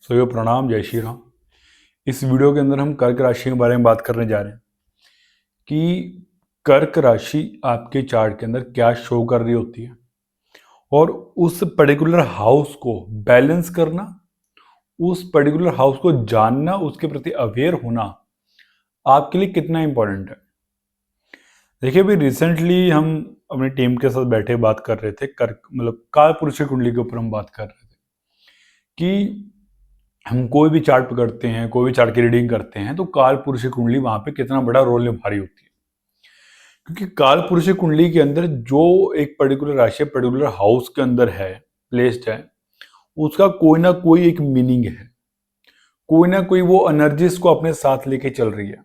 सभी को प्रणाम, जय श्री राम। इस वीडियो के अंदर हम कर्क राशि के बारे में बात करने जा रहे हैं कि कर्क राशि आपके चार्ट के अंदर क्या शो कर रही होती है और उस पर्टिकुलर हाउस को बैलेंस करना, उस पर्टिकुलर हाउस को जानना, उसके प्रति अवेयर होना आपके लिए कितना इंपॉर्टेंट है। देखिए, अभी रिसेंटली हम अपनी टीम के साथ बैठे बात कर रहे थे, कर्क मतलब काल पुरुष की कुंडली के ऊपर हम बात कर रहे थे कि हम कोई भी चार्ट पकड़ते हैं, कोई भी चार्ट की रीडिंग करते हैं तो काल पुरुष की कुंडली वहां पे कितना बड़ा रोल निभा रही होती है। क्योंकि काल पुरुष की कुंडली के अंदर जो एक पर्टिकुलर राशि पर्टिकुलर हाउस के अंदर है, प्लेस्ड है, उसका कोई ना कोई एक मीनिंग है, कोई ना कोई वो एनर्जीज को अपने साथ लेके चल रही है।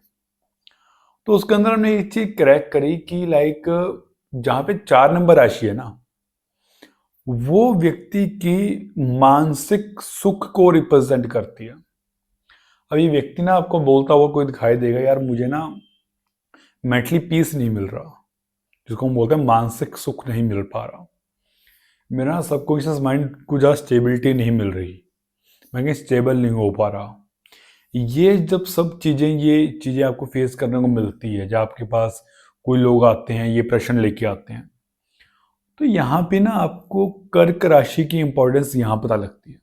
तो उसके अंदर हमने एक चीज क्रैक करी कि लाइक जहां पे 4 नंबर राशि है ना, वो व्यक्ति की मानसिक सुख को रिप्रेजेंट करती है। अब ये व्यक्ति ना आपको बोलता हुआ कोई दिखाई देगा, यार मुझे ना मेंटली पीस नहीं मिल रहा, जिसको हम बोलते हैं मानसिक सुख नहीं मिल पा रहा, मेरा सबकॉन्शियस माइंड को ज़्यादा स्टेबिलिटी नहीं मिल रही, मैं कहीं स्टेबल नहीं हो पा रहा। ये जब सब चीज़ें ये चीज़ें आपको फेस करने को मिलती है, जब आपके पास कोई लोग आते हैं, ये प्रश्न लेके आते हैं, तो यहाँ पे ना आपको कर्क राशि की इंपॉर्टेंस यहाँ पता लगती है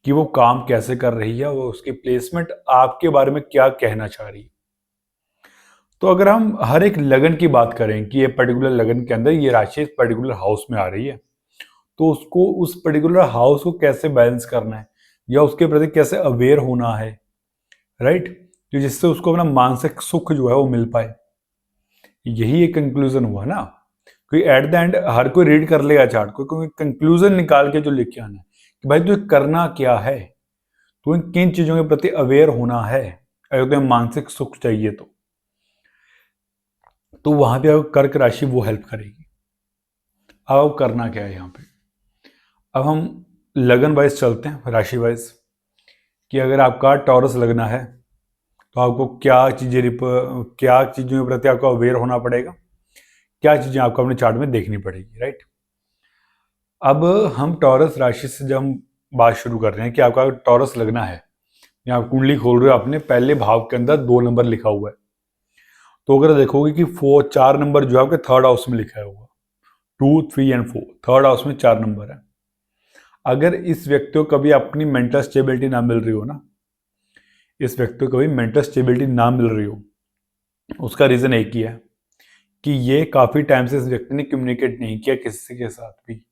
कि वो काम कैसे कर रही है, वो उसकी प्लेसमेंट आपके बारे में क्या कहना चाह रही है। तो अगर हम हर एक लगन की बात करें कि ये पर्टिकुलर लगन के अंदर ये राशि इस पर्टिकुलर हाउस में आ रही है, तो उसको उस पर्टिकुलर हाउस को कैसे बैलेंस करना है या उसके प्रति कैसे अवेयर होना है, राइट, तो जिससे उसको अपना मानसिक सुख जो है वो मिल पाए। यही एक कंक्लूजन हुआ ना, क्योंकि एट द एंड हर कोई रीड कर लेगा चार्ट को, क्योंकि कंक्लूजन निकाल के जो लेके आना है कि भाई तुझे करना क्या है, तो किन चीजों के प्रति अवेयर होना है अगर तुम्हें मानसिक सुख चाहिए तो वहां पे कर्क राशि वो हेल्प करेगी। अब करना क्या है यहाँ पे, अब हम लगन वाइज चलते हैं, राशि वाइज, कि अगर आपका टॉरस लगना है तो आपको क्या चीज़ों के प्रति आपको अवेयर होना पड़ेगा, क्या चीज़ें आपको अपने चार्ट में देखनी पड़ेगी, राइट। अब हम टॉरस राशि से जब हम बात शुरू कर रहे हैं कि आपका टॉरस लगना है, या आप कुंडली खोल रहे हो, आपने पहले भाव के अंदर 2 नंबर लिखा हुआ है, तो अगर देखोगे कि 4 नंबर जो है आपके थर्ड हाउस में लिखा होगा, 2, 3 एंड 4, थर्ड हाउस में 4 नंबर है। अगर इस व्यक्ति को कभी अपनी मेंटल स्टेबिलिटी ना मिल रही हो ना, इस व्यक्ति को कभी मेंटल स्टेबिलिटी ना मिल रही हो, उसका रीजन एक ही है कि ये काफी टाइम से इस व्यक्ति ने कम्युनिकेट नहीं किया किसी के साथ भी।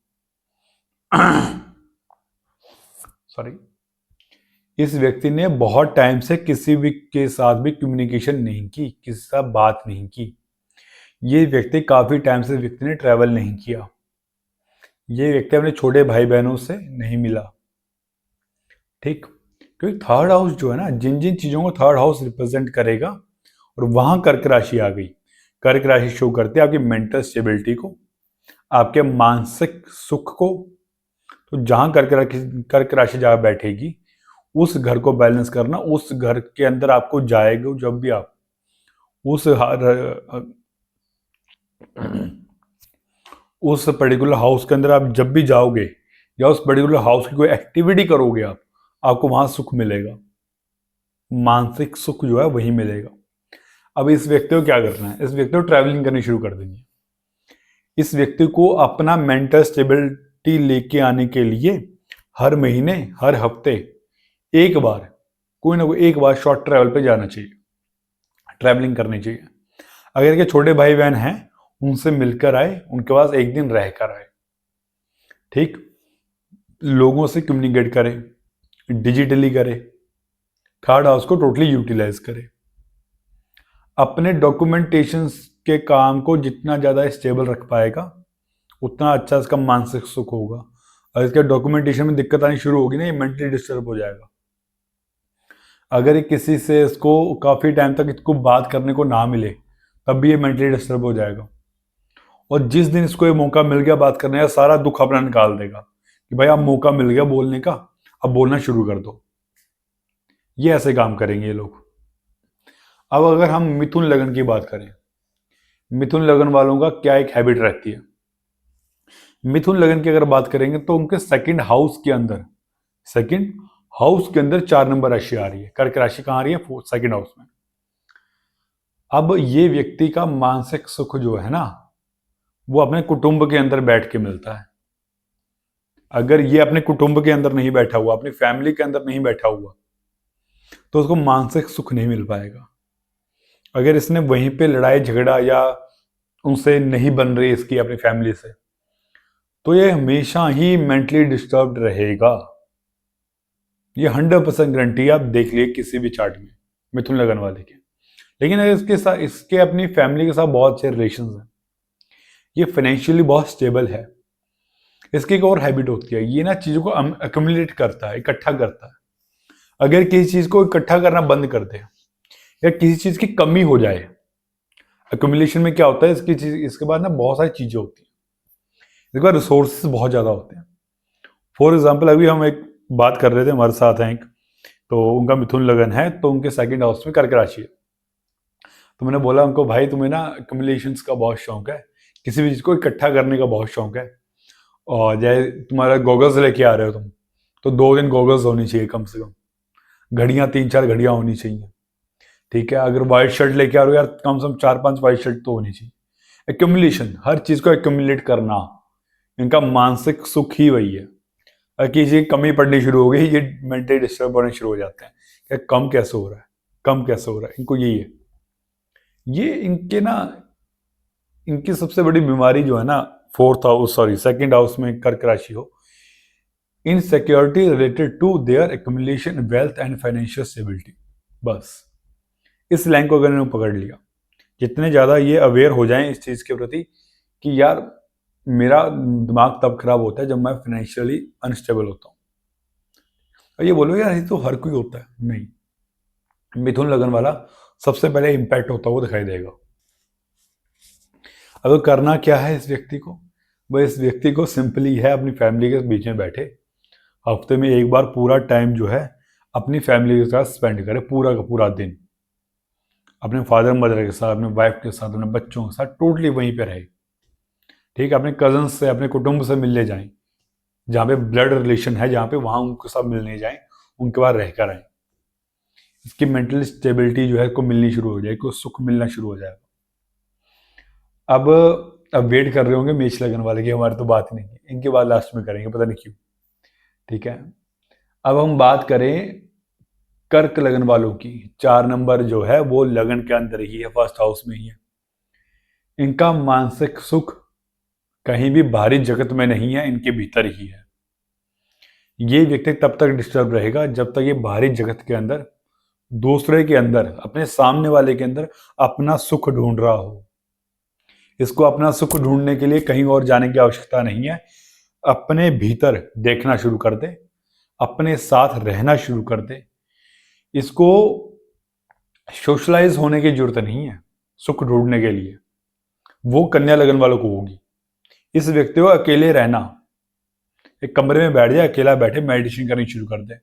सॉरी, इस व्यक्ति ने बहुत टाइम से किसी भी के साथ भी कम्युनिकेशन नहीं की, किसी के साथ बात नहीं की। ये व्यक्ति काफी टाइम से व्यक्ति ने ट्रैवल नहीं किया, ये व्यक्ति अपने छोटे भाई बहनों से नहीं मिला, ठीक। क्योंकि थर्ड हाउस जो है ना, जिन जिन चीजों को थर्ड हाउस रिप्रेजेंट करेगा, और वहां कर्क राशि आ गई। कर्क राशि शो करती है आपकी मेंटल स्टेबिलिटी को, आपके मानसिक सुख को। तो जहां कर्क राशि जहां बैठेगी, उस घर को बैलेंस करना, उस घर के अंदर आपको जाएगा जब भी आप उस पर्टिकुलर हाउस के अंदर आप जब भी जाओगे या उस पर्टिकुलर हाउस की कोई एक्टिविटी करोगे, आपको वहां सुख मिलेगा, मानसिक सुख जो है वही मिलेगा। अब इस व्यक्ति को क्या करना है, इस व्यक्ति को ट्रैवलिंग करनी शुरू कर देनी है। इस व्यक्ति को अपना मेंटल स्टेबिलिटी लेके आने के लिए हर महीने, हर हफ्ते एक बार, कोई ना कोई एक बार शॉर्ट ट्रैवल पे जाना चाहिए, ट्रैवलिंग करनी चाहिए। अगर के छोटे भाई बहन हैं, उनसे मिलकर आए, उनके पास एक दिन रहकर आए, ठीक। लोगों से कम्युनिकेट करें, डिजिटली करें, थर्ड हाउस को टोटली यूटिलाइज करें। अपने डॉक्यूमेंटेशन के काम को जितना ज़्यादा स्टेबल रख पाएगा, उतना अच्छा इसका मानसिक सुख होगा। और इसके डॉक्यूमेंटेशन में दिक्कत आनी शुरू होगी ना, ये मेंटली डिस्टर्ब हो जाएगा। अगर ये किसी से इसको काफ़ी टाइम तक इसको बात करने को ना मिले, तब भी ये मेंटली डिस्टर्ब हो जाएगा। और जिस दिन इसको ये मौका मिल गया बात करने का, सारा दुख अपना निकाल देगा कि भाई अब मौका मिल गया बोलने का, अब बोलना शुरू कर दो। ये ऐसे काम करेंगे ये लोग। अब अगर हम मिथुन लगन की बात करें, मिथुन लगन वालों का क्या एक हैबिट रहती है। मिथुन लगन की अगर बात करेंगे तो उनके सेकंड हाउस के अंदर, सेकंड हाउस के अंदर 4 नंबर राशि आ रही है, कर्क राशि कहाँ आ रही है? सेकंड हाउस में। अब ये व्यक्ति का मानसिक सुख जो है ना, वो अपने कुटुंब के अंदर बैठ के मिलता है। अगर ये अपने कुटुंब के अंदर नहीं बैठा हुआ, अपनी फैमिली के अंदर नहीं बैठा हुआ, तो उसको मानसिक सुख नहीं मिल पाएगा। अगर इसने वहीं पे लड़ाई झगड़ा या उनसे नहीं बन रही इसकी अपनी फैमिली से, तो ये हमेशा ही मेंटली डिस्टर्ब्ड रहेगा। ये 100% गारंटी आप देख लिए किसी भी चार्ट में मिथुन लगन वाले के। लेकिन अगर इसके साथ इसके अपनी फैमिली के साथ बहुत अच्छे रिलेशन हैं, ये फाइनेंशियली बहुत स्टेबल है, इसकी एक और हैबिट होती है, ये ना चीज़ों को अक्यूमुलेट करता है, इकट्ठा करता है। अगर किसी चीज़ को इकट्ठा करना बंद कर दे या किसी चीज़ की कमी हो जाए, अक्यूमुलेशन में क्या होता है, इसके बाद ना बहुत सारी चीज़ें होती हैं, इसके बाद रिसोर्सेज बहुत ज़्यादा होते हैं। फॉर एग्जाम्पल अभी हम एक बात कर रहे थे, हमारे साथ हैं एक, तो उनका मिथुन लगन है, तो उनके सेकंड हाउस में कर्क राशि है। तो मैंने बोला उनको, भाई तुम्हें ना अक्यूमुलेशंस का बहुत शौक है, किसी भी चीज़ को इकट्ठा करने का बहुत शौक है, और जैसे तुम्हारा गॉगल्स लेके आ रहे हो तुम, तो 2 दिन गॉगल्स होनी चाहिए कम से कम, घड़ियाँ 3-4 घड़ियाँ होनी चाहिए, ठीक है। अगर व्हाइट शर्ट लेके आ रहे हो यार, कम से कम 4-5 व्हाइट शर्ट तो होनी चाहिए। एक्यूमुलेशन, हर चीज़ को एक्यूमुलेट करना, इनका मानसिक सुख ही वही है। अगर किसी की कमी पड़नी शुरू हो गई, ये मेंटली डिस्टर्ब होने शुरू हो जाते हैं कि कम कैसे हो रहा है, कम कैसे हो रहा है, इनको यही है। ये इनके ना, इनकी सबसे बड़ी बीमारी जो है ना, सेकंड हाउस में कर्क राशि हो, insecurity related to their accumulation wealth and financial stability. बस इस लाइन को अगर इन्होंने पकड़ लिया, जितने ज़्यादा ये अवेयर हो जाएं इस चीज़ के प्रति कि यार मेरा दिमाग तब खराब होता है जब मैं फाइनेंशियली अनस्टेबल होता हूँ, और ये बोलो यार ये तो हर कोई होता है, नहीं, मिथुन लगन वाला सबसे पहले इंपैक्ट होता हुआ दिखाई देगा। अगर करना क्या है इस व्यक्ति को, वह इस व्यक्ति को सिंपली है अपनी फैमिली के बीच में बैठे, हफ्ते में एक बार पूरा टाइम जो है अपनी फैमिली के साथ स्पेंड करे, पूरा का पूरा दिन अपने फादर मदर के साथ, अपने वाइफ के साथ, अपने बच्चों के साथ टोटली वहीं पे रहे, ठीक है। अपने कजन से, अपने कुटुंब से मिलने जाएं, जहाँ पे ब्लड रिलेशन है, जहाँ पे वहाँ उनके साथ मिलने जाएं, उनके बाद रहकर आए। इसकी मेंटल स्टेबिलिटी जो है को मिलनी शुरू हो जाएगी, को सुख मिलना शुरू हो जाएगा। अब वेट कर रहे होंगे मेष लगन वाले की, हमारी तो बात ही नहीं है, इनकी बात लास्ट में करेंगे, पता नहीं क्यों, ठीक है। अब हम बात करें कर्क लगन वालों की, 4 नंबर जो है वो लगन के अंदर ही है, फर्स्ट हाउस में ही है। इनका मानसिक सुख कहीं भी बाहरी जगत में नहीं है, इनके भीतर ही है। ये व्यक्ति तब तक डिस्टर्ब रहेगा जब तक ये बाहरी जगत के अंदर, दूसरे के अंदर, अपने सामने वाले के अंदर अपना सुख ढूंढ रहा हो। इसको अपना सुख ढूंढने के लिए कहीं और जाने की आवश्यकता नहीं है, अपने भीतर देखना शुरू कर दे, अपने साथ रहना शुरू कर दे। इसको सोशलाइज होने की जरूरत नहीं है सुख ढूंढने के लिए, वो कन्या लगन वालों को होगी। इस व्यक्ति को अकेले रहना, एक कमरे में बैठ जाए, अकेला बैठे मेडिटेशन करनी शुरू कर दे,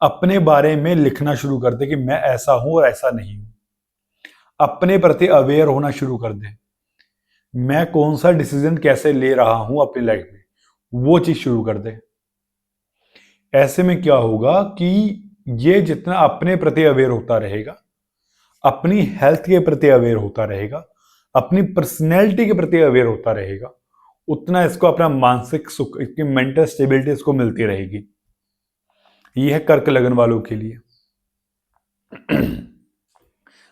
अपने बारे में लिखना शुरू कर दे कि मैं ऐसा हूं और ऐसा नहीं हूं, अपने प्रति अवेयर होना शुरू कर दे, मैं कौन सा डिसीजन कैसे ले रहा हूं अपनी लाइफ में, वो चीज शुरू कर दे। ऐसे में क्या होगा कि ये जितना अपने प्रति अवेयर होता रहेगा, अपनी हेल्थ के प्रति अवेयर होता रहेगा, अपनी पर्सनैलिटी के प्रति अवेयर होता रहेगा, उतना इसको अपना मानसिक सुख, इसकी मेंटल स्टेबिलिटी इसको मिलती रहेगी। यह है कर्क लगन वालों के लिए।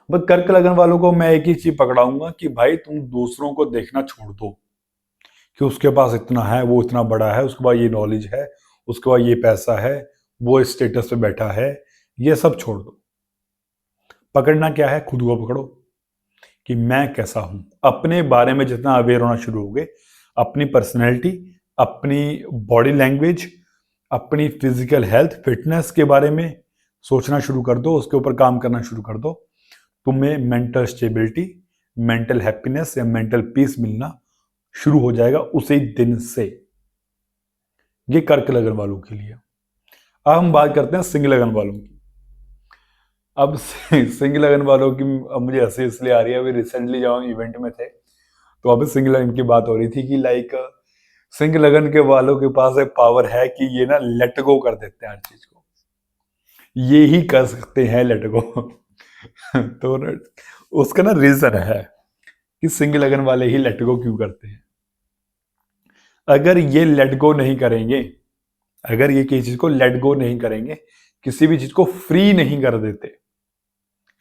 बस कर्क लगन वालों को मैं एक ही चीज पकड़ाऊंगा कि भाई तुम दूसरों को देखना छोड़ दो कि उसके पास इतना है, वो इतना बड़ा है, उसके पास ये नॉलेज है, उसके पास ये पैसा है, वो इस स्टेटस पे बैठा है, ये सब छोड़ दो। पकड़ना क्या है, खुद को पकड़ो कि मैं कैसा हूं। अपने बारे में जितना अवेयर होना शुरू हो गए, अपनी पर्सनैलिटी, अपनी बॉडी लैंग्वेज, अपनी फिजिकल हेल्थ, फिटनेस के बारे में सोचना शुरू कर दो, उसके ऊपर काम करना शुरू कर दो, तुम्हें मेंटल स्टेबिलिटी, मेंटल हैप्पीनेस या मेंटल पीस मिलना शुरू हो जाएगा उसी दिन से। ये कर्क लगन वालों के लिए। अब हम बात करते हैं सिंह लगन वालों की। अब सिंह लगन वालों की अब मुझे हंसी इसलिए आ रही है, अभी रिसेंटली जब हम इवेंट में थे तो अभी सिंह लगन की बात हो रही थी कि लाइक सिंह लगन के वालों के पास एक पावर है कि ये ना लेट गो कर देते हैं हर चीज को। ये ही कर सकते हैं लेट गो। तो उसका ना रीजन है कि सिंगल लगन वाले ही लेट गो क्यों करते हैं। अगर ये लेट गो नहीं करेंगे, अगर ये किसी चीज को लेट गो नहीं करेंगे, किसी भी चीज को फ्री नहीं कर देते,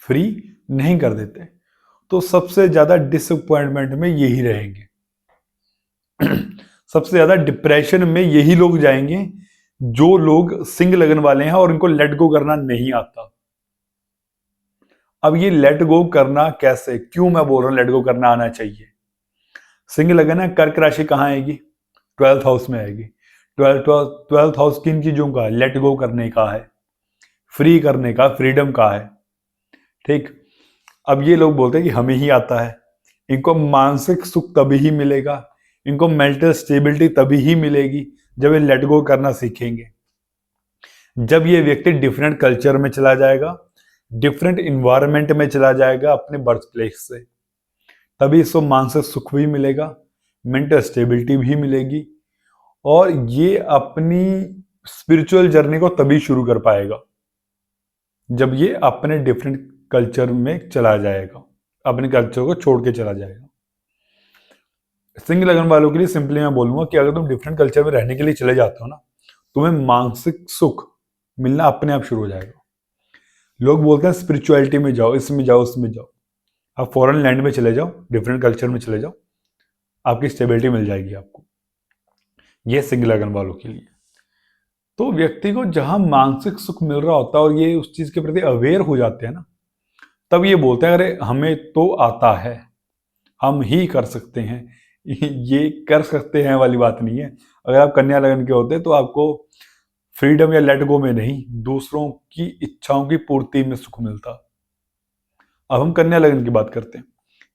फ्री नहीं कर देते, तो सबसे ज्यादा डिसअपॉइंटमेंट में यही रहेंगे। सबसे ज्यादा डिप्रेशन में यही लोग जाएंगे जो लोग सिंगल लगन वाले हैं और इनको लेट गो करना नहीं आता। अब ये लेट गो करना कैसे, क्यों मैं बोल रहा हूं लेट गो करना आना चाहिए। सिंगल लगन है, कर्क राशि कहां आएगी? 12th हाउस में आएगी। 12th हाउस किन चीजों का? लेट गो करने का है, फ्री करने का, फ्रीडम का है। ठीक। अब ये लोग बोलते हैं कि हमें ही आता है, इनको मानसिक सुख तभी ही मिलेगा, इनको मेंटल स्टेबिलिटी तभी ही मिलेगी जब ये लेट गो करना सीखेंगे। जब ये व्यक्ति डिफरेंट कल्चर में चला जाएगा, डिफरेंट इन्वायरमेंट में चला जाएगा अपने बर्थ प्लेस से, तभी इसको मानसिक सुख भी मिलेगा, मेंटल स्टेबिलिटी भी मिलेगी, और ये अपनी स्पिरिचुअल जर्नी को तभी शुरू कर पाएगा जब ये अपने डिफरेंट कल्चर में चला जाएगा, अपने कल्चर को छोड़ के चला जाएगा। सिंगल लगन वालों के लिए सिंपली मैं बोलूंगा कि अगर तुम डिफरेंट कल्चर में रहने के लिए चले जाते हो ना, तुम्हें मानसिक सुख मिलना अपने आप शुरू हो जाएगा। लोग बोलते हैं स्पिरिचुअलिटी में जाओ, इसमें जाओ, उसमें जाओ। आप फॉरेन लैंड में चले जाओ, डिफरेंट कल्चर में चले जाओ, आपकी स्टेबिलिटी मिल जाएगी आपको। यह सिंगल लगन वालों के लिए। तो व्यक्ति को जहां मानसिक सुख मिल रहा होता है और ये उस चीज के प्रति अवेयर हो जाते हैं ना, तब ये बोलते हैं अरे हमें तो आता है, हम ही कर सकते हैं। ये कर सकते हैं वाली बात नहीं है। अगर आप कन्या लगन के होते तो आपको फ्रीडम या लेट गो में नहीं, दूसरों की इच्छाओं की पूर्ति में सुख मिलता। अब हम कन्या लगन की बात करते हैं।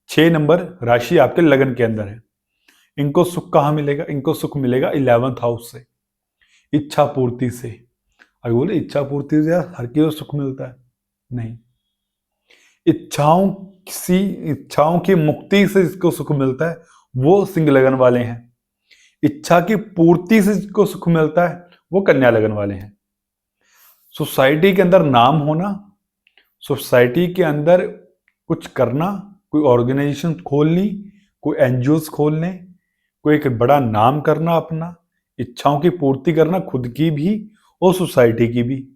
6 नंबर राशि आपके लगन के अंदर है। इनको सुख कहां मिलेगा? इनको सुख मिलेगा 11th हाउस से, इच्छा पूर्ति से। अगर बोले इच्छा पूर्ति से यार हर किसी को सुख मिलता है, नहीं। इच्छाओं की मुक्ति से जिसको सुख मिलता है वो सिंगल लगन वाले हैं। इच्छा की पूर्ति से जिसको सुख मिलता है वो कन्या लगन वाले हैं। सोसाइटी के अंदर नाम होना, सोसाइटी के अंदर कुछ करना, कोई ऑर्गेनाइजेशन खोलनी, कोई एनजीओस खोलने, कोई एक बड़ा नाम करना, अपना इच्छाओं की पूर्ति करना, खुद की भी और सोसाइटी की भी,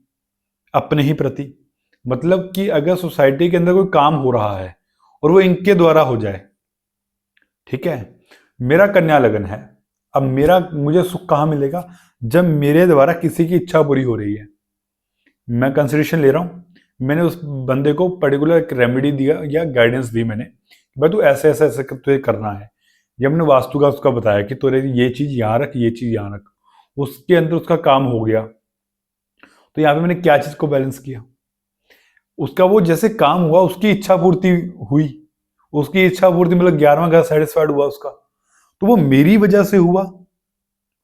अपने ही प्रति। मतलब कि अगर सोसाइटी के अंदर कोई काम हो रहा है और वो इनके द्वारा हो जाए, ठीक है। मेरा कन्या लगन है, अब मुझे सुख कहां मिलेगा? जब मेरे द्वारा किसी की इच्छा पूरी हो रही है। मैं कंसिडरेशन ले रहा हूं, मैंने उस बंदे को पर्टिकुलर एक रेमेडी दिया या गाइडेंस दी मैंने, भाई तू ऐसे ऐसे ऐसे तुझे करना है, या हमने वास्तु का उसका बताया कि तुझे ये चीज यहां रख, ये चीज यहां रख, उसके अंदर उसका काम हो गया। तो यहाँ पे मैंने क्या चीज को बैलेंस किया? उसका वो जैसे काम हुआ, उसकी इच्छा पूर्ति हुई, उसकी इच्छा पूर्ति मतलब 11वां घर सेटिस्फाइड हुआ उसका, तो वो मेरी वजह से हुआ।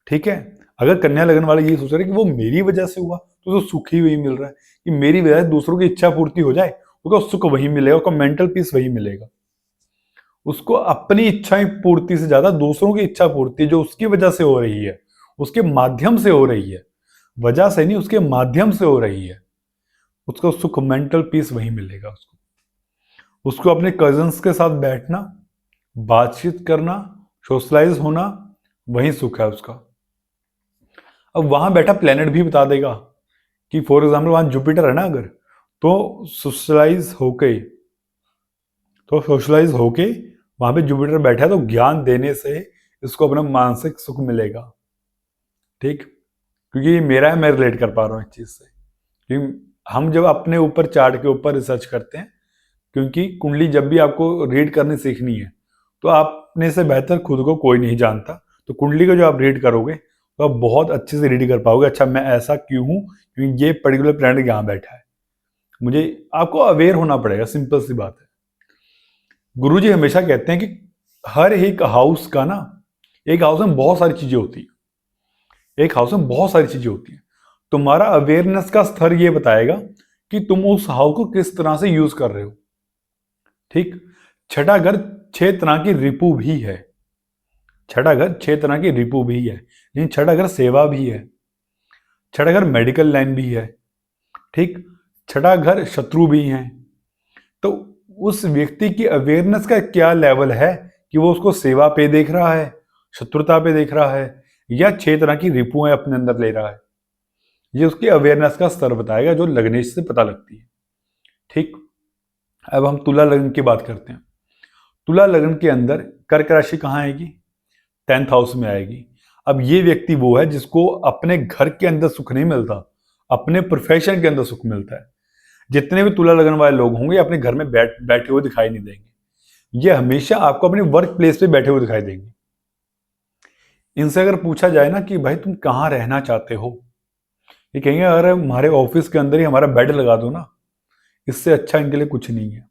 ठीक है। अगर कन्या लगन वाले ये सोच रहे कि वो मेरी वजह से हुआ, तो सुख ही वही मिल रहा है कि मेरी वजह से दूसरों की इच्छा पूर्ति हो जाए, उसका सुख वही मिलेगा, उसका मेंटल पीस वही मिलेगा। उसको अपनी इच्छा पूर्ति से ज्यादा दूसरों की इच्छा पूर्ति जो उसकी वजह से हो रही है, उसके माध्यम से हो रही है, वजह से नहीं, उसके माध्यम से हो रही है, उसको सुख, मेंटल पीस वही मिलेगा उसको अपने कजन्स के साथ बैठना, बातचीत करना, सोशलाइज होना, वही सुख है उसका। अब वहां बैठा प्लेनेट भी बता देगा कि फॉर एग्जाम्पल वहां जुपिटर है ना, अगर तो सोशलाइज होके वहां पे जुपिटर बैठा है, तो ज्ञान देने से इसको अपना मानसिक सुख मिलेगा। ठीक। क्योंकि ये मेरा है, मैं रिलेट कर पा रहा हूँ इस चीज से। क्योंकि हम जब अपने ऊपर चार्ट के ऊपर रिसर्च करते हैं, क्योंकि कुंडली जब भी आपको रीड करनी सीखनी है तो अपने से बेहतर खुद को कोई नहीं जानता। तो कुंडली को जो आप रीड करोगे तो आप बहुत अच्छे से रीड कर पाओगे, अच्छा मैं ऐसा क्यों हूं, क्योंकि ये पर्टिकुलर प्लैनेट यहाँ बैठा है। मुझे आपको अवेयर होना पड़ेगा, सिंपल सी बात है। गुरुजी हमेशा कहते हैं कि हर एक हाउस का ना, एक हाउस में बहुत सारी चीजें होती है, एक हाउस में बहुत सारी चीजें होती है। तुम्हारा अवेयरनेस का स्तर ये बताएगा कि तुम उस हाउस को किस तरह से यूज कर रहे हो। ठीक। छठा घर 6 तरह की रिपु भी है, छठा घर 6 तरह की रिपु भी है, लेकिन छठा घर सेवा भी है, छठा घर मेडिकल लाइन भी है, ठीक। छठा घर शत्रु भी हैं। तो उस व्यक्ति की अवेयरनेस का क्या लेवल है कि वो उसको सेवा पे देख रहा है, शत्रुता पे देख रहा है, या 6 तरह की रिपुएं अपने अंदर ले रहा है। ये उसकी अवेयरनेस का स्तर बताएगा, जो लगने से पता लगती है। ठीक। अब हम तुला लग्न की बात करते हैं। तुला लग्न के अंदर कर्क राशि कहाँ आएगी? 10th हाउस में आएगी। अब ये व्यक्ति वो है जिसको अपने घर के अंदर सुख नहीं मिलता, अपने प्रोफेशन के अंदर सुख मिलता है। जितने भी तुला लगन वाले लोग होंगे अपने घर में बैठे हुए दिखाई नहीं देंगे, ये हमेशा आपको अपनी वर्क प्लेस पे बैठे हुए दिखाई देंगे। इनसे अगर पूछा जाए ना कि भाई तुम कहाँ रहना चाहते हो, ये कहेंगे अगर हमारे ऑफिस के अंदर ही हमारा बेड लगा दो ना, इससे अच्छा इनके लिए कुछ नहीं है।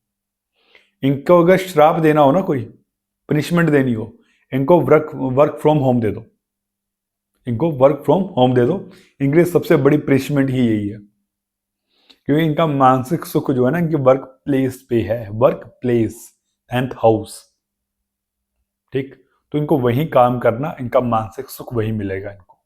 इनको अगर श्राप देना हो ना, कोई पनिशमेंट देनी हो, इनको वर्क फ्रॉम होम दे दो। इनको वर्क फ्रॉम होम दे दो, इनके लिए सबसे बड़ी पनिशमेंट ही यही है। क्योंकि इनका मानसिक सुख जो है ना इनकी वर्क प्लेस पे है, वर्क प्लेस 10th हाउस। ठीक। तो इनको वही काम करना, इनका मानसिक सुख वही मिलेगा इनको।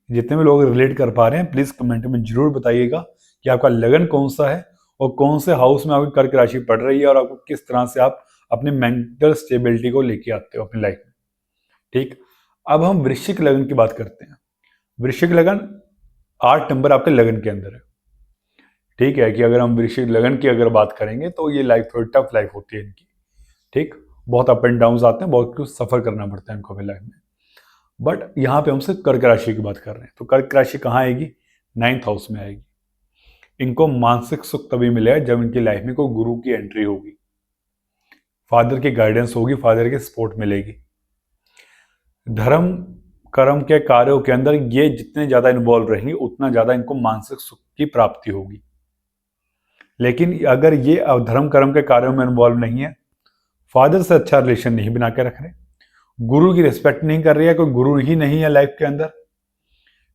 जितने भी लोग रिलेट कर पा रहे हैं प्लीज कमेंट में जरूर बताइएगा कि आपका लगन कौन सा है और कौन से हाउस में आपकी कर्क राशि पड़ रही है, और आपको किस तरह से आप अपने मेंटल स्टेबिलिटी को लेके आते हो अपनी लाइफ में। ठीक। अब हम वृश्चिक लगन की बात करते हैं। वृश्चिक लगन 8 नंबर आपके लगन के अंदर है। ठीक है कि अगर हम वृश्चिक लगन की अगर बात करेंगे तो ये लाइफ थोड़ी टफ लाइफ होती है इनकी। ठीक। बहुत अप एंड डाउन आते हैं, बहुत कुछ सफर करना पड़ता है इनको अपनी लाइफ में। बट यहाँ पे हम सिर्फ कर्क राशि की बात कर रहे हैं। तो कर्क राशि कहाँ आएगी? 9th हाउस में आएगी। इनको मानसिक सुख तभी मिलेगा जब इनकी लाइफ में कोई गुरु की एंट्री होगी, फादर की गाइडेंस होगी, फादर की सपोर्ट मिलेगी। धर्म कर्म के कार्यों के अंदर ये जितने ज्यादा इन्वॉल्व रहेंगे उतना ज्यादा इनको मानसिक सुख की प्राप्ति होगी। लेकिन अगर ये धर्म कर्म के कार्यों में इन्वॉल्व नहीं है, फादर से अच्छा रिलेशन नहीं बना के रख रहे, गुरु की रिस्पेक्ट नहीं कर रही है, कोई गुरु ही नहीं है लाइफ के अंदर,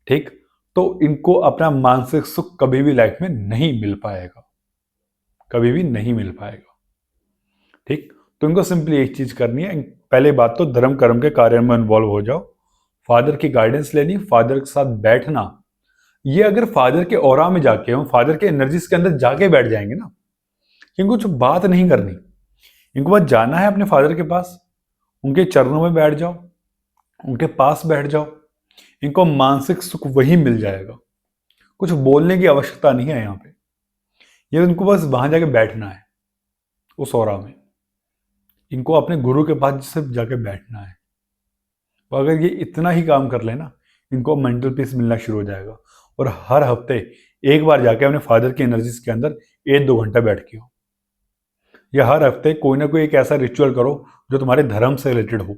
ठीक, तो इनको अपना मानसिक सुख कभी भी लाइफ में नहीं मिल पाएगा, कभी भी नहीं मिल पाएगा। ठीक। तो इनको सिंपली एक चीज करनी है, पहले बात तो धर्म कर्म के कार्य में इन्वॉल्व हो जाओ, फादर की गाइडेंस लेनी, फादर के साथ बैठना। ये अगर फादर के ऑरा में जाके हम फादर के एनर्जीज के अंदर जाके बैठ जाएंगे ना, इनको कुछ बात नहीं करनी, इनको बस जाना है अपने फादर के पास, उनके चरणों में बैठ जाओ, उनके पास बैठ जाओ, इनको मानसिक सुख वही मिल जाएगा। कुछ बोलने की आवश्यकता नहीं है यहाँ पे, ये इनको बस वहां जाके बैठना है उस ऑरा में, इनको अपने गुरु के पास सिर्फ जाके बैठना है। तो अगर ये इतना ही काम कर लेना, इनको मेंटल पीस मिलना शुरू हो जाएगा। और हर हफ्ते एक बार जाके अपने फादर की एनर्जीज के अंदर 1-2 घंटा बैठ के हो, या हर हफ्ते कोई ना कोई एक ऐसा रिचुअल करो जो तुम्हारे धर्म से रिलेटेड हो,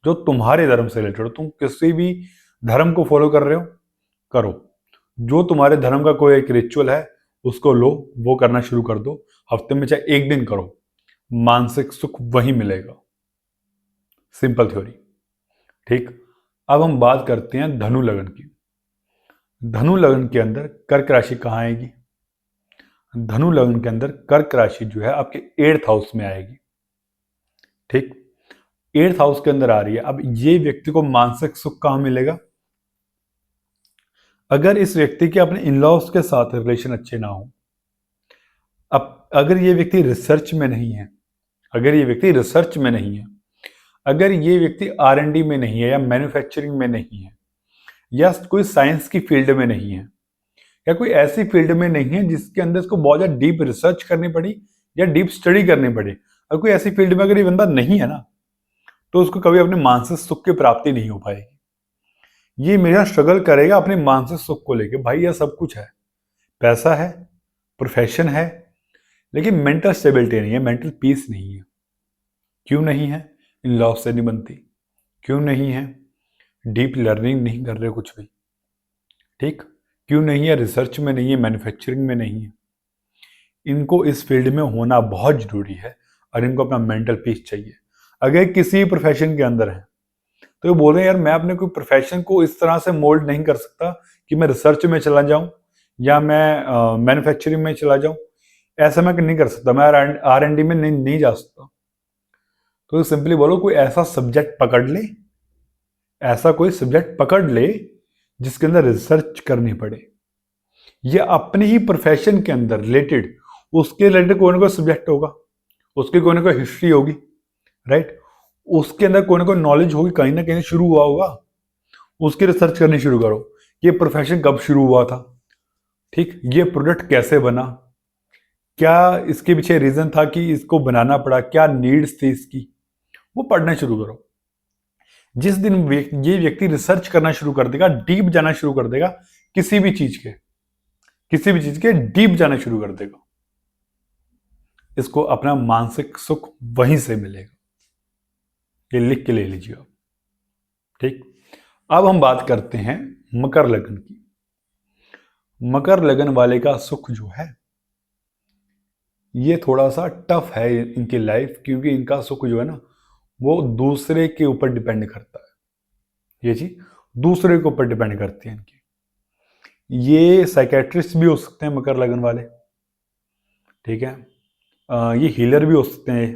जो तुम्हारे धर्म से रिलेटेड हो। तुम किसी भी धर्म को फॉलो कर रहे हो, करो, जो तुम्हारे धर्म का कोई एक रिचुअल है उसको लो, वो करना शुरू कर दो। हफ्ते में चाहे 1 दिन करो, मानसिक सुख वही मिलेगा। Simple theory. ठीक। अब हम बात करते हैं धनु लगन की। धनु लगन के अंदर कर्क राशि कहाँ आएगी? धनु लगन के अंदर कर्क राशि जो है आपके 8th हाउस में आएगी। ठीक। 8th हाउस के अंदर आ रही है। अब ये व्यक्ति को मानसिक सुख कहाँ मिलेगा? अगर इस व्यक्ति के अपने इन-लॉज के साथ रिलेशन अच्छे ना हो, अब अगर ये व्यक्ति रिसर्च में नहीं है, अगर ये व्यक्ति रिसर्च में नहीं है, अगर ये व्यक्ति R&D में नहीं है, या मैन्युफैक्चरिंग में नहीं है, या कोई साइंस की फील्ड में नहीं है, या कोई ऐसी फील्ड में नहीं है जिसके अंदर इसको बहुत ज्यादा डीप रिसर्च करनी पड़ी या डीप स्टडी करनी पड़े, अगर कोई ऐसी फील्ड में अगर ये बंदा नहीं है ना, तो उसको कभी अपने मानसिक सुख की प्राप्ति नहीं हो पाएगी। ये मेरा स्ट्रगल करेगा अपने मानसिक सुख को लेके। भाई यह सब कुछ है, पैसा है, प्रोफेशन है, लेकिन मेंटल स्टेबिलिटी नहीं है, मेंटल पीस नहीं है। क्यों नहीं है? इन लॉस से नहीं बनती। क्यों नहीं है? डीप लर्निंग नहीं कर रहे कुछ भी। ठीक। क्यों नहीं है? रिसर्च में नहीं है, मैन्युफैक्चरिंग में नहीं है। इनको इस फील्ड में होना बहुत जरूरी है, और इनको अपना मेंटल पीस चाहिए। अगर किसी प्रोफेशन के अंदर है तो ये बोल रहे हैं यार मैं अपने कोई प्रोफेशन को इस तरह से मोल्ड नहीं कर सकता कि मैं रिसर्च में चला जाऊं या मैं मैन्युफैक्चरिंग में चला जाऊं, ऐसा मैं नहीं कर सकता, मैं R&D में नहीं जा सकता। तो सिंपली बोलो कोई ऐसा सब्जेक्ट पकड़ ले, ऐसा कोई सब्जेक्ट पकड़ ले जिसके अंदर रिसर्च करनी पड़े, ये अपने ही प्रोफेशन के अंदर रिलेटेड, उसके रिलेटेड कोई ना कोई सब्जेक्ट होगा, उसकी कोई ना कोई हिस्ट्री होगी, राइट, उसके अंदर कोई ना कोई नॉलेज होगी, कहीं ना कहीं शुरू हुआ होगा, उसकी रिसर्च करनी शुरू करो। ये प्रोफेशन कब शुरू हुआ था, ठीक, ये प्रोडक्ट कैसे बना, क्या इसके पीछे रीजन था कि इसको बनाना पड़ा, क्या नीड्स थी इसकी, वो पढ़ना शुरू करो। जिस दिन ये व्यक्ति रिसर्च करना शुरू कर देगा, डीप जाना शुरू कर देगा, किसी भी चीज के डीप जाना शुरू कर देगा, इसको अपना मानसिक सुख वहीं से मिलेगा। ये लिख के ले लीजिए आप, ठीक। अब हम बात करते हैं मकर लगन की। मकर लगन वाले का सुख जो है ये थोड़ा सा टफ है इनकी लाइफ, क्योंकि इनका सुख जो है ना वो दूसरे के ऊपर डिपेंड करता है। ये चीज दूसरे के ऊपर डिपेंड करती है इनकी। ये साइकेट्रिस्ट भी हो सकते हैं मकर लगन वाले, ठीक है। ये हीलर भी हो सकते हैं,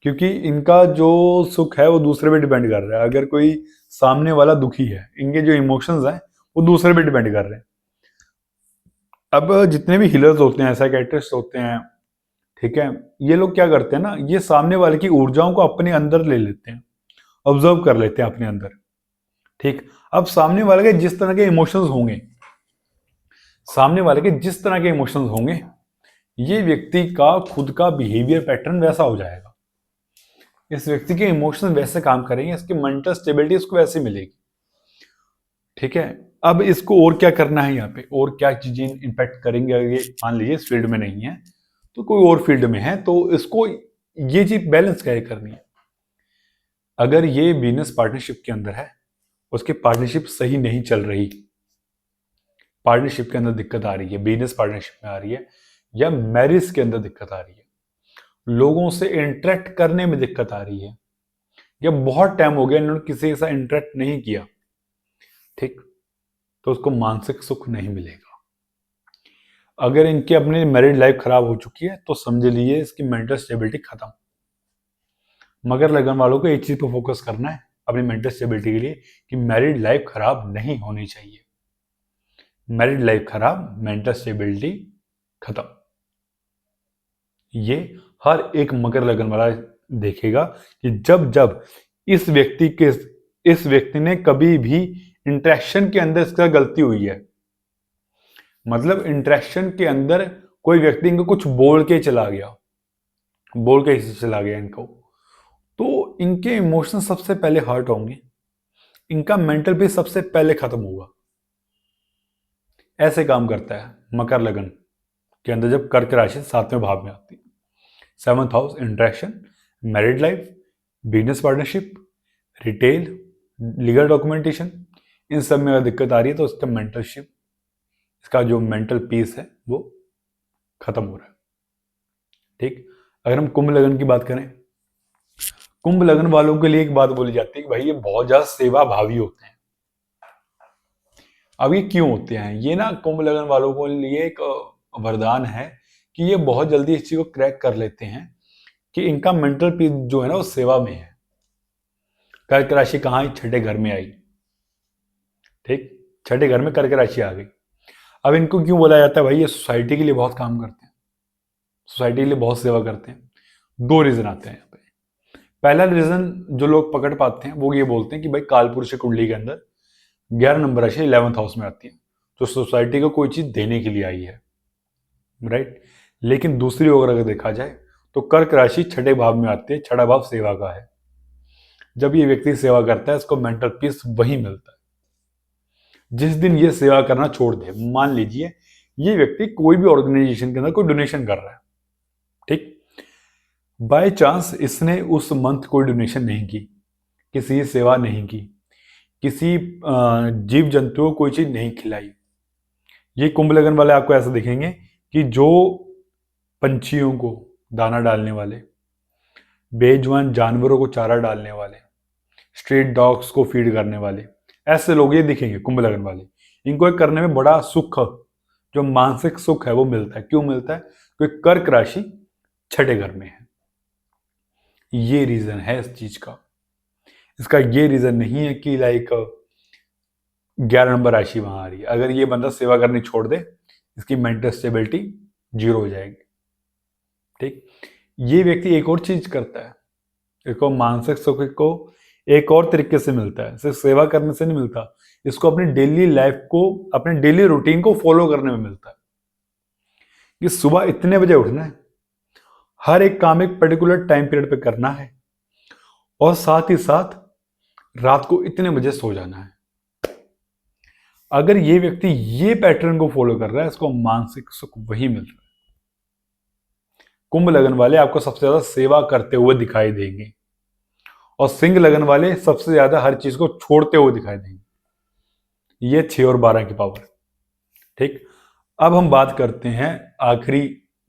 क्योंकि इनका जो सुख है वो दूसरे पे डिपेंड कर रहा है। अगर कोई सामने वाला दुखी है, इनके जो इमोशंस हैं वो दूसरे पे डिपेंड कर रहे हैं। अब जितने भी हीलर्स होते हैं, साइकेट्रिस्ट होते हैं, ठीक है, ये लोग क्या करते हैं ना, ये सामने वाले की ऊर्जाओं को अपने अंदर ले लेते हैं, ऑब्जर्व कर लेते हैं अपने अंदर, ठीक। अब सामने वाले के जिस तरह के इमोशंस होंगे, ये व्यक्ति का खुद का बिहेवियर पैटर्न वैसा हो जाएगा, इस व्यक्ति के इमोशंस वैसे काम करेंगे, इसकी मेंटल स्टेबिलिटी इसको वैसे मिलेगी, ठीक है। अब इसको और क्या करना है यहाँ पे, और क्या चीजें इंपैक्ट करेंगे, अगर ये मान लीजिए इस फील्ड में नहीं है तो कोई और फील्ड में है, तो इसको ये चीज बैलेंस कैसे करनी है। अगर ये बिजनेस पार्टनरशिप के अंदर है, उसकी पार्टनरशिप सही नहीं चल रही, पार्टनरशिप के अंदर दिक्कत आ रही है, बिजनेस पार्टनरशिप में आ रही है, या मैरिज के अंदर दिक्कत आ रही है, लोगों से इंटरेक्ट करने में दिक्कत आ रही है, या बहुत टाइम हो गया इन्होंने किसी के साथ इंटरेक्ट नहीं किया, ठीक, तो उसको मानसिक सुख नहीं मिलेगा। अगर इनकी अपनी मैरिड लाइफ खराब हो चुकी है तो समझ लीजिए इसकी मेंटल स्टेबिलिटी खत्म। मगर लगन वालों को एक चीज पर फोकस करना है अपनी मेंटल स्टेबिलिटी के लिए, कि मैरिड लाइफ खराब नहीं होनी चाहिए। मैरिड लाइफ खराब, मेंटल स्टेबिलिटी खत्म। ये हर एक मकर लगन वाला देखेगा कि जब जब इस व्यक्ति ने कभी भी इंटरेक्शन के अंदर इसका गलती हुई है, मतलब इंटरेक्शन के अंदर कोई व्यक्ति इनको कुछ बोल के चला गया इनको, तो इनके इमोशन सबसे पहले हर्ट होंगे, इनका मेंटल पीस सबसे पहले खत्म होगा। ऐसे काम करता है मकर लगन के अंदर जब कर्क राशि 7वें भाव में आती है। 7th house interaction, married life, business partnership, retail, legal documentation, इन सब में अगर दिक्कत आ रही है तो इसका मेंटलशिप, इसका जो मेंटल पीस है वो खत्म हो रहा है, ठीक। अगर हम कुंभ लगन की बात करें, कुंभ लगन वालों के लिए एक बात बोली जाती है कि भाई ये बहुत ज्यादा सेवा भावी होते हैं। अब ये क्यों होते हैं, ये ना कुंभ लगन वालों के लिए एक वरदान है कि ये बहुत जल्दी इस चीज को क्रैक कर लेते हैं कि इनका मेंटल पीस जो है ना वो सेवा में है। कर्क राशि कहाँ आई, छठे घर में आई, ठीक, छठे घर में कर्क राशि आ गई। अब इनको क्यों बोला जाता है, भाई ये सोसाइटी के लिए बहुत काम करते हैं, सोसाइटी के लिए बहुत सेवा करते हैं। दो रीजन आते हैं यहाँ पे। पहला रीजन जो लोग पकड़ पाते हैं वो ये बोलते हैं कि भाई कालपुरुष कुंडली के अंदर 11 नंबर राशि 11th हाउस में आती है, तो सोसाइटी को कोई चीज देने के लिए आई है, राइट। लेकिन दूसरी ओर अगर देखा जाए तो कर्क राशि छठे भाव में आती है, छठा भाव सेवा का है। जब ये व्यक्ति सेवा करता है इसको मेंटल पीस वही मिलता है। जिस दिन ये सेवा करना छोड़ दे, मान लीजिए ये व्यक्ति कोई भी ऑर्गेनाइजेशन के अंदर कोई डोनेशन कर रहा है, ठीक, बाय चांस इसने उस मंथ कोई डोनेशन नहीं की, किसी सेवा नहीं की, किसी जीव जंतु को कोई चीज नहीं खिलाई, ये कुंभ लगन वाले आपको ऐसा दिखेंगे कि जो पंछियों को दाना डालने वाले, बेजुबान जानवरों को चारा डालने वाले, स्ट्रीट डॉग्स को फीड करने वाले, ऐसे लोग ये दिखेंगे कुंभ लगन वाले। इनको एक करने में बड़ा सुख, जो मानसिक सुख है वो मिलता है। क्यों मिलता है, क्योंकि कर्क राशि छठे घर में है। ये रीजन है इस चीज का। इसका ये रीजन नहीं है कि लाइक 11 नंबर राशि वहां आ रही है। अगर ये बंदा सेवा करनी छोड़ दे, इसकी मेंटल स्टेबिलिटी 0 हो जाएगी। ठीक, ये व्यक्ति एक और चीज करता है, इसको मानसिक सुख को एक और तरीके से मिलता है, सिर्फ सेवा करने से नहीं मिलता, इसको अपनी डेली लाइफ को, अपने डेली रूटीन को फॉलो करने में मिलता है। कि सुबह इतने बजे उठना है, हर एक काम एक पर्टिकुलर टाइम पीरियड पे करना है, और साथ ही साथ रात को इतने बजे सो जाना है। अगर ये व्यक्ति ये पैटर्न को फॉलो कर रहा है, इसको मानसिक सुख वही मिल रहा है। कुंभ लगन वाले आपको सबसे ज्यादा सेवा करते हुए दिखाई देंगे, और सिंह लगन वाले सबसे ज्यादा हर चीज को छोड़ते हुए दिखाई देंगे। ये 6 और 12 की पावर। ठीक, अब हम बात करते हैं आखिरी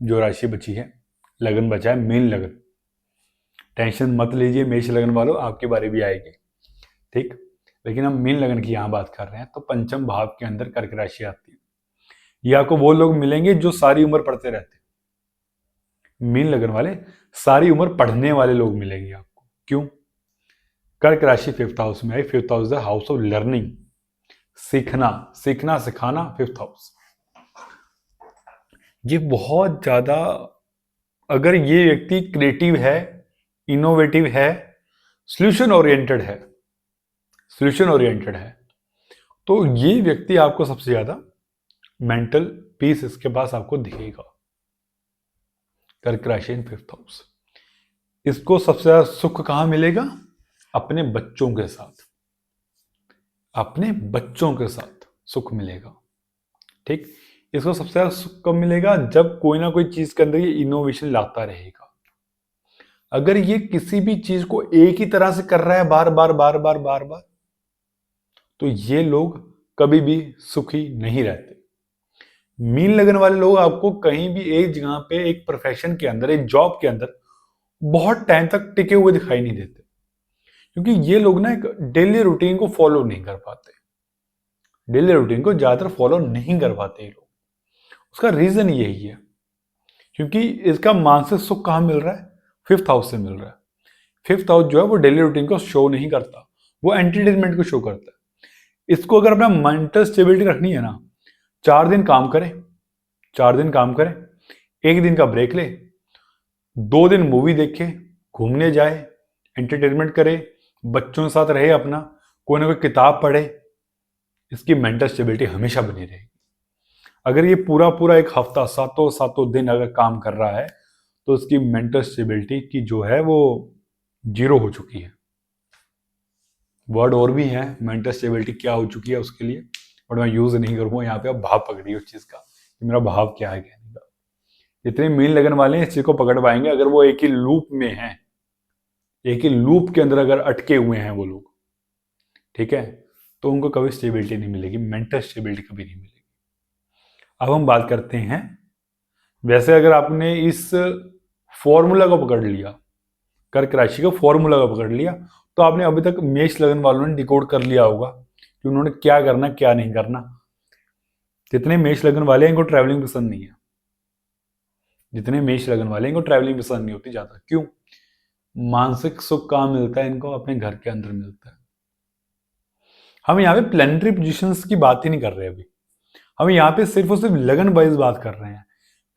जो राशि बची है, लगन बचा है मीन लगन। टेंशन मत लीजिए मेष लगन वालों, आपके बारे भी आएगी। ठीक, लेकिन हम मीन लगन की यहां बात कर रहे हैं, तो पंचम भाव के अंदर कर्क राशि आती है। ये आपको वो लोग मिलेंगे जो सारी उम्र पढ़ते रहते हैं। मीन लगन वाले सारी उम्र पढ़ने वाले लोग मिलेंगे आपको। क्यों? कर्क राशि 5th हाउस में आई। 5th house the house of learning, सीखना, सीखना सिखाना, 5th हाउस। ये बहुत ज्यादा, अगर ये व्यक्ति क्रिएटिव है, इनोवेटिव है, सॉल्यूशन ओरिएंटेड है, सॉल्यूशन ओरिएंटेड है, तो ये व्यक्ति आपको सबसे ज्यादा मेंटल पीस इसके पास आपको दिखेगा। कर्क राशि इन 5th हाउस। इसको सबसे ज्यादा सुख कहां मिलेगा? अपने बच्चों के साथ, अपने बच्चों के साथ सुख मिलेगा। ठीक, इसको सबसे ज्यादा सुख कब मिलेगा? जब कोई ना कोई चीज के अंदर ये इनोवेशन लाता रहेगा। अगर ये किसी भी चीज को एक ही तरह से कर रहा है बार बार बार बार बार बार, तो ये लोग कभी भी सुखी नहीं रहते। मीन लगन वाले लोग आपको कहीं भी एक जगह पे, एक प्रोफेशन के अंदर, एक जॉब के अंदर बहुत टाइम तक टिके हुए दिखाई नहीं देते, क्योंकि ये लोग ना एक डेली रूटीन को फॉलो नहीं कर पाते। डेली रूटीन को ज्यादातर फॉलो नहीं कर पाते ये लोग। उसका रीजन यही है, क्योंकि इसका मानसिक सुख कहां मिल रहा है? 5th हाउस से मिल रहा है। 5th हाउस जो है वो डेली रूटीन को शो नहीं करता, वो एंटरटेनमेंट को शो करता है। इसको अगर अपना मेंटल स्टेबिलिटी रखनी है ना, 4 दिन काम करे, 4 दिन काम करे, 1 दिन का ब्रेक ले, 2 दिन मूवी देखे, घूमने जाए, एंटरटेनमेंट करे, बच्चों के साथ रहे, अपना कोई ना कोई किताब पढ़े, इसकी मेंटल स्टेबिलिटी हमेशा बनी रहेगी। अगर ये पूरा पूरा एक हफ्ता, सातों सातों दिन अगर काम कर रहा है, तो उसकी मेंटल स्टेबिलिटी की जो है वो 0 हो चुकी है। वर्ड और भी है मेंटल स्टेबिलिटी क्या हो चुकी है उसके लिए, बट मैं यूज नहीं करूंगा। यहाँ पे आप भाव पकड़िए उस चीज का कि मेरा भाव क्या है कहने का। जितने मीन लगन वाले हैं इस चीज को पकड़ पाएंगे। अगर वो एक ही लूप में हैं, एक ही लूप के अंदर अगर अटके हुए हैं वो लोग, ठीक है, तो उनको कभी स्टेबिलिटी नहीं मिलेगी, मेंटल स्टेबिलिटी कभी नहीं मिलेगी। अब हम बात करते हैं, वैसे अगर आपने इस फॉर्मूला को पकड़ लिया, कर्क राशि का फॉर्मूला को पकड़ लिया, तो आपने अभी तक मेष लगन वालों ने डिकोड कर लिया होगा कि उन्होंने क्या करना क्या नहीं करना। जितने मेष लगन वाले हैं इनको ट्रैवलिंग पसंद नहीं है, जितने मेष लगन वाले हैं इनको ट्रैवलिंग पसंद नहीं होती ज्यादा। क्यों? मानसिक सुख कहां मिलता है इनको? अपने घर के अंदर मिलता है। हम यहाँ पे प्लेनेटरी पोजिशंस की बात ही नहीं कर रहे अभी, हम यहाँ पे सिर्फ और सिर्फ लगन वाइज बात कर रहे हैं।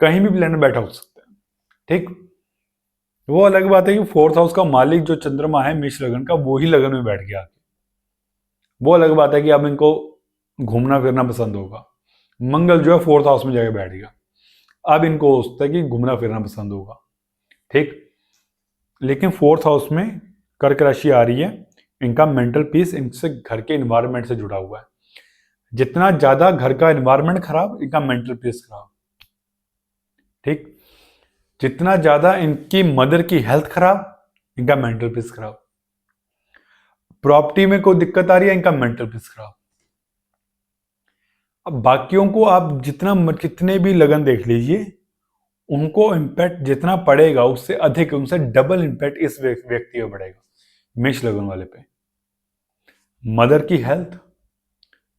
कहीं भी प्लेनेट बैठा हो सकता है। ठीक, वो अलग बात है कि 4th हाउस का मालिक जो चंद्रमा है मेष लगन का, वो ही लगन में बैठ गया। वो अलग बात है कि अब इनको घूमना फिरना पसंद होगा। मंगल जो है 4th हाउस में जाके बैठ गया, अब इनको हो सकता है कि घूमना फिरना पसंद होगा। ठीक, लेकिन 4th हाउस में कर्क राशि आ रही है, इनका मेंटल पीस इनसे घर के इन्वायरमेंट से जुड़ा हुआ है। जितना ज्यादा घर का इन्वायरमेंट खराब, इनका मेंटल पीस खराब। ठीक, जितना ज्यादा इनकी मदर की हेल्थ खराब, इनका मेंटल पीस खराब। प्रॉपर्टी में कोई दिक्कत आ रही है, इनका मेंटल पीस खराब। अब बाकियों को आप कितने भी लगन देख लीजिए, उनको इम्पैक्ट जितना पड़ेगा उससे अधिक, उनसे डबल इम्पैक्ट इस व्यक्ति पे पड़ेगा, मेष लगन वाले पे। मदर की हेल्थ,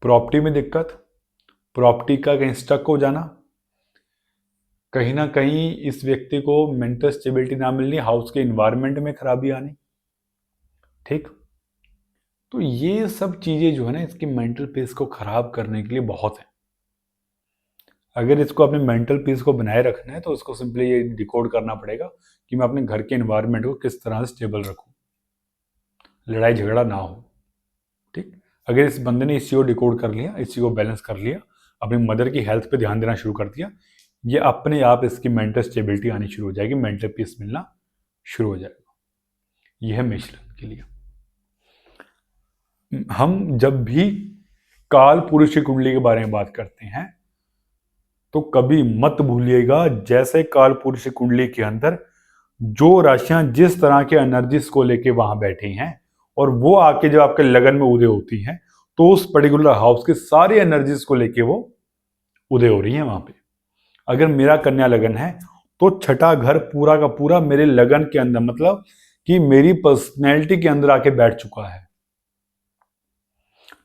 प्रॉपर्टी में दिक्कत, प्रॉपर्टी का कहीं स्टक हो जाना, कहीं ना कहीं इस व्यक्ति को मेंटल स्टेबिलिटी ना मिलनी, हाउस के इन्वायरमेंट में खराबी आनी। ठीक, तो ये सब चीज़ें जो है ना इसकी मेंटल पीस को ख़राब करने के लिए बहुत है। अगर इसको अपने मेंटल पीस को बनाए रखना है तो उसको सिंपली ये डिकोड करना पड़ेगा कि मैं अपने घर के एनवायरनमेंट को किस तरह से स्टेबल रखूं, लड़ाई झगड़ा ना हो। ठीक, अगर इस बंदे ने इस चीज़ को डिकोड कर लिया, इस चीज़ को बैलेंस कर लिया, अपनी मदर की हेल्थ पे ध्यान देना शुरू कर दिया, ये अपने आप इसकी मेंटल स्टेबिलिटी आनी शुरू हो जाएगी, मेंटल पीस मिलना शुरू हो जाएगा। यह है मिश्रण के लिए। हम जब भी काल पुरुष की कुंडली के बारे में बात करते हैं तो कभी मत भूलिएगा, जैसे काल पुरुष की कुंडली के अंदर जो राशियां जिस तरह के एनर्जीज को लेके वहां बैठी हैं और वो आके जब आपके लगन में उदय होती हैं तो उस पर्टिकुलर हाउस की सारी एनर्जीज को लेके वो उदय हो रही है वहां पे। अगर मेरा कन्या लगन है तो छठा घर पूरा का पूरा मेरे लगन के अंदर, मतलब कि मेरी पर्सनैलिटी के अंदर आके बैठ चुका है।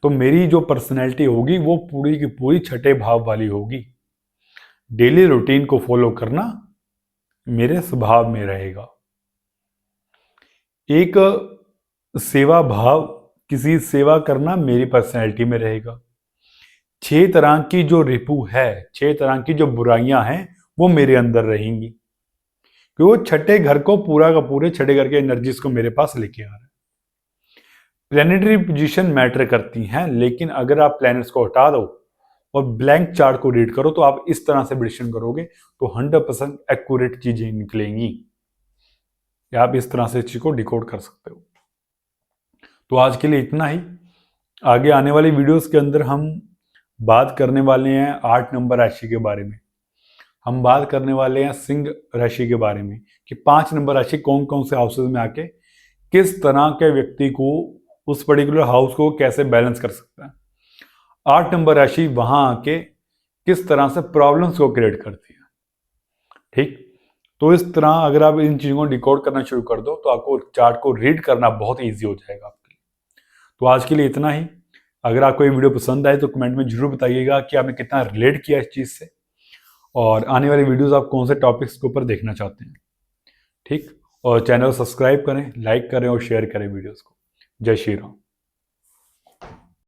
तो मेरी जो पर्सनैलिटी होगी वो पूरी की पूरी छठे भाव वाली होगी। डेली रूटीन को फॉलो करना मेरे स्वभाव में रहेगा। एक सेवा भाव, किसी सेवा करना मेरी पर्सनैलिटी में रहेगा। 6 तरह की जो रिपु है, 6 तरह की जो बुराइयां हैं वो मेरे अंदर रहेंगी, क्योंकि वो छठे घर को पूरा का पूरे छठे घर के एनर्जीज को मेरे पास लेके आ रहा है। प्लैनेटरी पोजीशन मैटर करती हैं, लेकिन अगर आप प्लैनेट्स को हटा दो और ब्लैंक चार्ट को रीड करो तो आप इस तरह से प्रेडिक्शन करोगे तो 100% एक्यूरेट चीजें निकलेंगी। या आप इस तरह से चीज को डिकोड कर सकते हो। तो आज के लिए इतना ही। आगे आने वाली वीडियोस के अंदर हम बात करने वाले हैं 8 नंबर राशि के बारे में। हम बात करने वाले हैं सिंह राशि के बारे में कि 5 नंबर राशि कौन कौन से हाउसेज में आके किस तरह के व्यक्ति को, उस पर्टिकुलर हाउस को कैसे बैलेंस कर सकता है। 8 नंबर राशि वहां आके किस तरह से प्रॉब्लम्स को क्रिएट करती है। ठीक, तो इस तरह अगर आप इन चीज़ों को डिकोड करना शुरू कर दो तो आपको चार्ट को रीड करना बहुत ईजी हो जाएगा आपके लिए। तो आज के लिए इतना ही। अगर आपको ये वीडियो पसंद आए तो कमेंट में जरूर बताइएगा कि आपने कितना रिलेट किया इस चीज़ से, और आने वाली वीडियोस आप कौन से टॉपिक्स के ऊपर देखना चाहते हैं। ठीक, और चैनल सब्सक्राइब करें, लाइक करें और शेयर करें वीडियोस को। जय श्री राम।